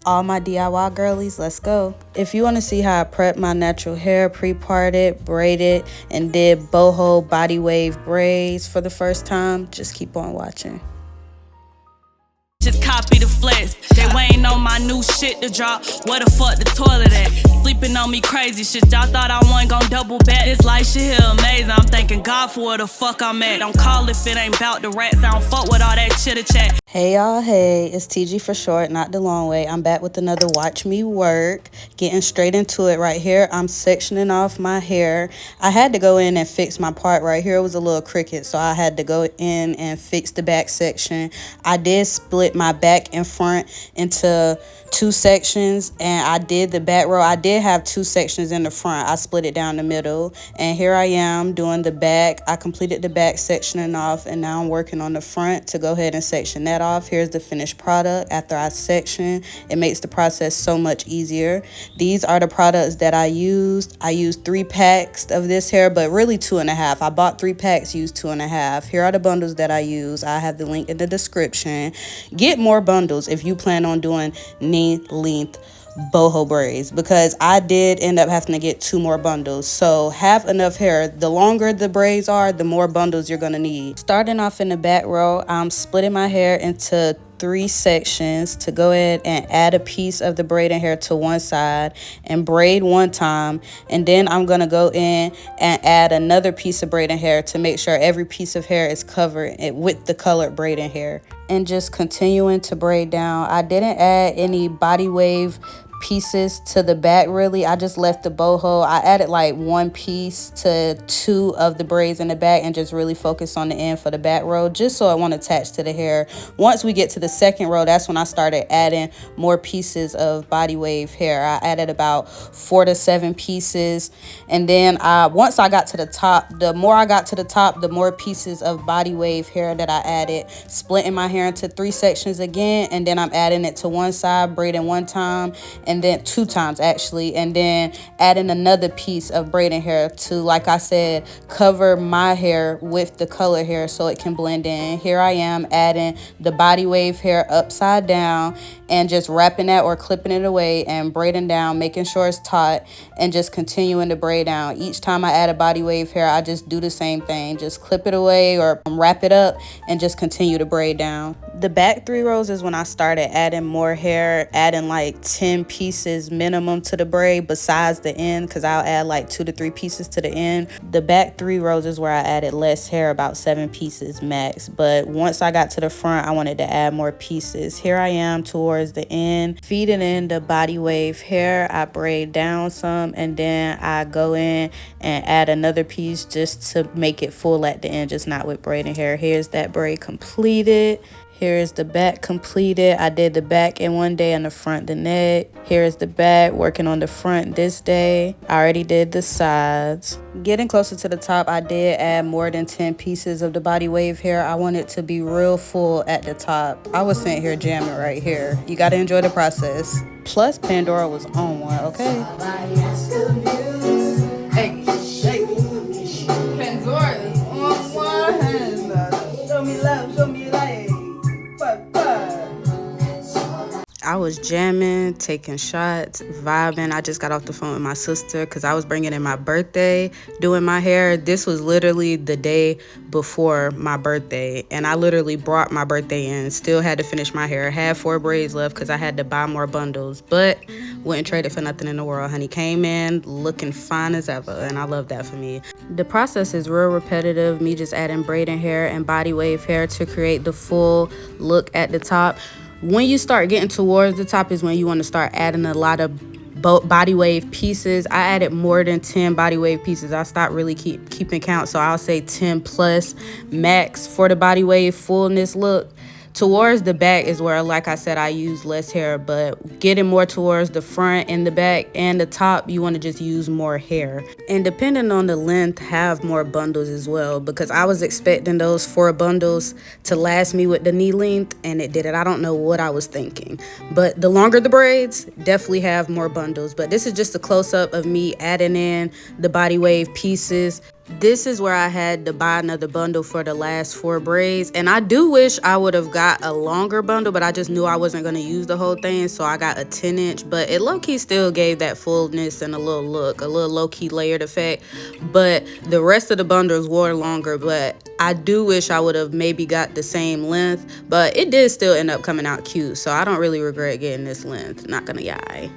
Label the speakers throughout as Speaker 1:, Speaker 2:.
Speaker 1: All my DIY girlies, let's go. If you want to see how I prep my natural hair, pre-parted, braided, and did boho body wave braids for the first time, just keep on watching.
Speaker 2: Just copy the flex. They waiting on my new shit to drop. Where the fuck the toilet at? Sleeping on me crazy shit. Y'all thought I wasn't gon' double back. This life shit here amazing. I'm thanking God for where the fuck I'm at. Don't call if it ain't about the rats. I don't fuck with all that chitter chat.
Speaker 1: Hey y'all, hey, it's TG for short, not the long way. I'm back with another Watch Me Work. Getting straight into it right here. I'm sectioning off my hair. I had to go in and fix my part right here. It was a little crooked, so I had to go in and fix the back section. I did split my back and front into 2 sections, and I did the back row. I did have 2 sections in the front. I split it down the middle, and here I am doing the back. I completed the back sectioning off, and now I'm working on the front to go ahead and section that off. Here's the finished product after I section. It makes the process so much easier. These are the products that I used. I used 3 packs of this hair, but really 2.5. I bought 3 packs, used 2.5. Here are the bundles that I use. I have the link in the description. Get more bundles if you plan on doing knee length boho braids, because I did end up having to get 2 more bundles. So have enough hair. The longer the braids are, the more bundles you're gonna need. Starting off in the back row, I'm splitting my hair into 3 sections to go ahead and add a piece of the braiding hair to one side and braid one time, and then I'm gonna go in and add another piece of braiding hair to make sure every piece of hair is covered with the colored braiding hair, and just continuing to braid down. I didn't add any body wave pieces to the back really. I just left the boho. I added like 1 piece to 2 of the braids in the back and just really focused on the end for the back row, just so it won't attach to the hair. Once we get to the second row, that's when I started adding more pieces of body wave hair. I added about 4 to 7 pieces, and then once I got to the top, the more I got to the top, the more pieces of body wave hair that I added, splitting my hair into 3 sections again, and then I'm adding it to one side, braiding one time, and then 2 times actually, and then adding another piece of braiding hair to, like I said, cover my hair with the color hair so it can blend in. Here I am adding the body wave hair upside down and just wrapping that or clipping it away and braiding down, making sure it's taut, and just continuing to braid down. Each time I add a body wave hair, I just do the same thing, just clip it away or wrap it up and just continue to braid down. The back 3 rows is when I started adding more hair, adding like 10 pieces minimum to the braid besides the end, because I'll add like 2 to 3 pieces to the end. The back 3 rows is where I added less hair, about 7 pieces max, but once I got to the front, I wanted to add more pieces. Here I am towards the end, feeding in the body wave hair. I braid down some, and then I go in and add another piece just to make it full at the end, just not with braiding hair. Here's that braid completed. Here is the back completed. I did the back in one day and the front the next. Here is the back, working on the front this day. I already did the sides. Getting closer to the top, I did add more than 10 pieces of the body wave hair. I want it to be real full at the top. I was sitting here jamming right here. You gotta enjoy the process. Plus, Pandora was on one, okay?
Speaker 3: Hey, Pandora is on one. Show me love, show me light.
Speaker 1: I was jamming, taking shots, vibing. I just got off the phone with my sister because I was bringing in my birthday, doing my hair. This was literally the day before my birthday, and I literally brought my birthday in. Still had to finish my hair. Had 4 braids left because I had to buy more bundles, but wouldn't trade it for nothing in the world. Honey came in looking fine as ever, and I love that for me. The process is real repetitive, me just adding braiding hair and body wave hair to create the full look at the top. When you start getting towards the top is when you want to start adding a lot of body wave pieces. I added more than 10 body wave pieces. I stopped really keeping count, so I'll say 10 plus max for the body wave fullness look. Towards the back is where, like I said, I use less hair, but getting more towards the front and the back and the top, you want to just use more hair. And depending on the length, have more bundles as well, because I was expecting those 4 bundles to last me with the knee length, and it didn't. I don't know what I was thinking, but the longer the braids, definitely have more bundles. But this is just a close-up of me adding in the body wave pieces. This is where I had to buy another bundle for the last 4 braids. And I do wish I would have got a longer bundle, but I just knew I wasn't going to use the whole thing. So I got a 10-inch, but it low-key still gave that fullness and a little look, a little low-key layered effect. But the rest of the bundles were longer, but I do wish I would have maybe got the same length, but it did still end up coming out cute. So I don't really regret getting this length, not gonna lie.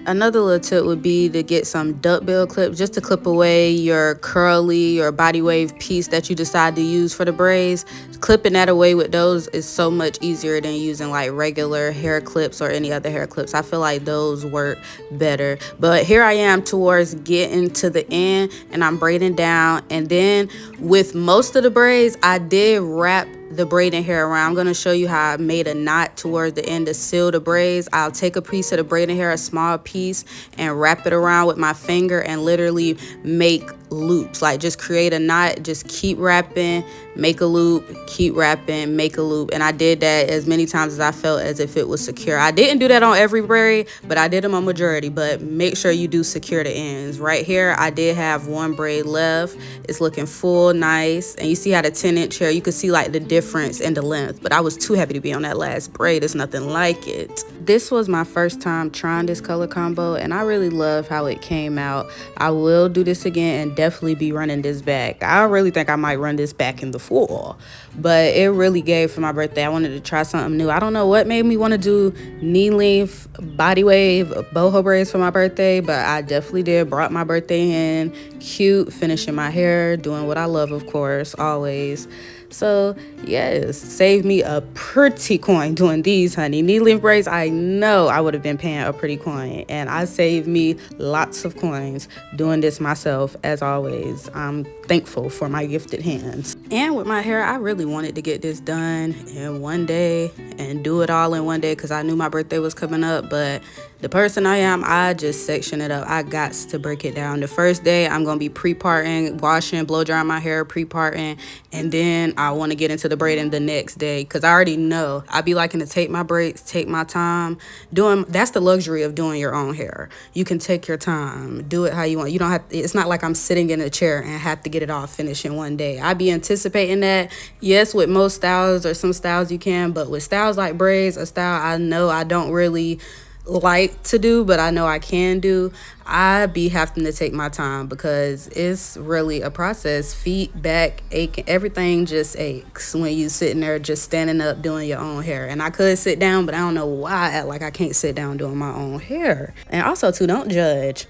Speaker 1: Another little tip would be to get some duckbill clips just to clip away your curly or body wave piece that you decide to use for the braids. Clipping that away with those is so much easier than using like regular hair clips or any other hair clips. I feel like those work better. But here I am towards getting to the end and I'm braiding down, and then with most of the braids I did wrap the braiding hair around. I'm going to show you how I made a knot towards the end to seal the braids. I'll take a piece of the braiding hair, a small piece, and wrap it around with my finger and literally make loops. Like just create a knot, just keep wrapping, make a loop, keep wrapping, make a loop. And I did that as many times as I felt as if it was secure. I didn't do that on every braid, but I did them on majority. But make sure you do secure the ends. Right here I did have 1 braid left. It's looking full, nice, and you see how the 10-inch hair, you can see like the difference in the length, but I was too happy to be on that last braid. It's nothing like it. This was my first time trying this color combo and I really love how it came out. I will do this again and definitely be running this back. I really think I might run this back in the fall, but it really gave for my birthday. I wanted to try something new. I don't know what made me want to do knee length body wave boho braids for my birthday, but I definitely did. Brought my birthday in, cute, finishing my hair, doing what I love, of course, always. So yes, saved me a pretty coin doing these, honey. Knee length braids, I know I would have been paying a pretty coin, and I saved me lots of coins doing this myself. As always, I'm thankful for my gifted hands. And with my hair, I really wanted to get this done in one day and do it all in one day because I knew my birthday was coming up, but the person I am, I just section it up. I got to break it down. The first day, I'm going to be pre-parting, washing, blow drying my hair, pre-parting, and then I want to get into the braiding the next day because I already know I be liking to take my breaks, take my time. That's the luxury of doing your own hair. You can take your time, do it how you want. You don't have to, it's not like I'm sitting in a chair and have to get it all finished in one day. I be anticipating that. Yes, with most styles or some styles you can, but with styles like braids, a style I know I don't really like to do, but I know I can do, I be having to take my time because it's really a process. Feet, back, aching, everything just aches when you sitting there just standing up doing your own hair. And I could sit down, but I don't know why I act like I can't sit down doing my own hair. And also too, don't judge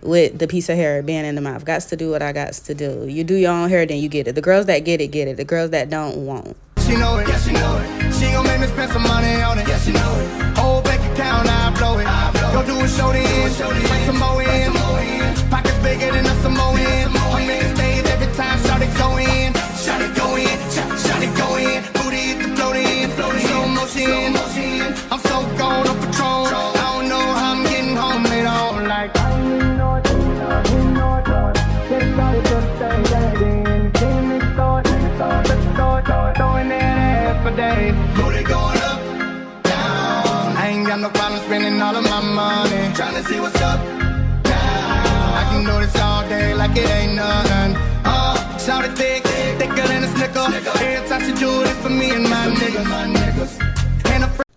Speaker 1: with the piece of hair being in the mouth. Gots to do what I gots to do. You do your own hair, then you get it. The girls that get it, get it. The girls that don't, won't.
Speaker 3: She know it, yeah, she know it. She gon' make me spend some money on it, yeah, she know it. Whole bank account, I blow it. Go do a show then, bring some more in. Pockets bigger than a Samoan. I'm in stage every time, shout it go in. Shout it go in, shout it go in. Booty hit the float in, slow motion. I'm so gone on patrol. I don't know how I'm getting home, they don't like. I ain't know it, get started, just stay dead in. Can't make start, throwing that ass for days. Booty going up, down. I ain't got no problem spending all of my money. Tryna see what's up, down. I can do this all day like it ain't nothing. Shout it thick, thicker than a snicker. Every time she do this for me and my niggas.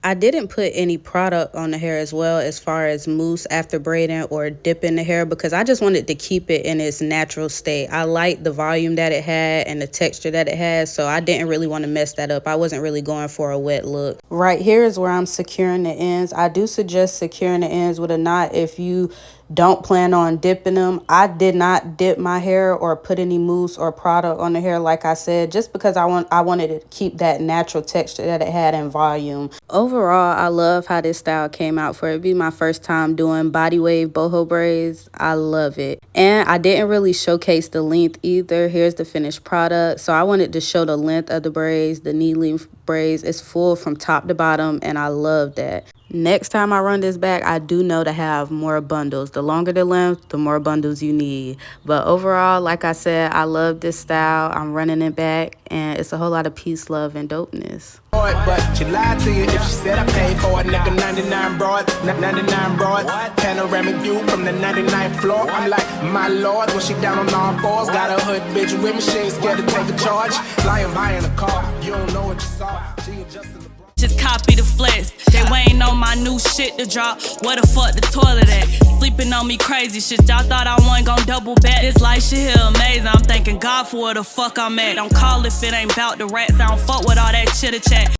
Speaker 1: I didn't put any product on the hair as well as far as mousse after braiding or dipping the hair because I just wanted to keep it in its natural state. I liked the volume that it had and the texture that it has, so I didn't really want to mess that up. I wasn't really going for a wet look. Right here is where I'm securing the ends. I do suggest securing the ends with a knot if you don't plan on dipping them. I did not dip my hair or put any mousse or product on the hair, like I said, just because I wanted to keep that natural texture that it had in volume. Overall, I love how this style came out. For it be my first time doing body wave boho braids, I love it. And I didn't really showcase the length either. Here's the finished product. So I wanted to show the length of the braids, the knee length braids. It's full from top to bottom, and I love that. Next time I run this back, I do know to have more bundles. The longer the length, the more bundles you need. But overall, like I said, I love this style. I'm running it back, and it's a whole lot of peace, love, and dopeness.
Speaker 3: for it, but she lied to you if she said I paid for it. Nigga, 99 broads, 99 broads. Panoramic view from the 99th floor. I'm like, my lord, when she down on all fours. Got a hood bitch with me, she ain't scared to take a charge. Flying by in a car, you don't know what you saw. She adjusting the
Speaker 2: just copy the flex. They waiting on my new shit to drop. Where the fuck the toilet at? Sleeping on me crazy shit. Y'all thought I wasn't gon' double back. This life shit here amazing. I'm thanking God for where the fuck I'm at. Don't call if it ain't bout the rats. I don't fuck with all that chitter chat.